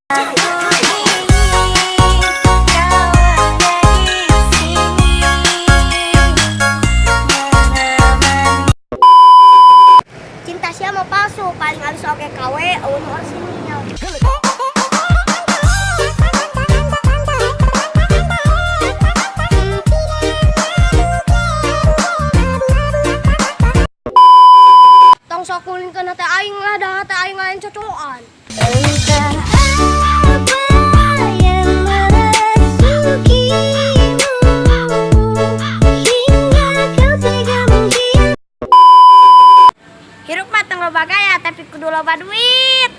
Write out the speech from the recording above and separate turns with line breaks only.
Cinta siapa palsu, paling halus oke KW, harus ini. Tong sokulin ke nate aing lah, dah nate aing lain cocokan. Entah apa yang merasukimu hingga kau tega menghilang. Hirup mah teu loba gaya, tapi kudu loba duit.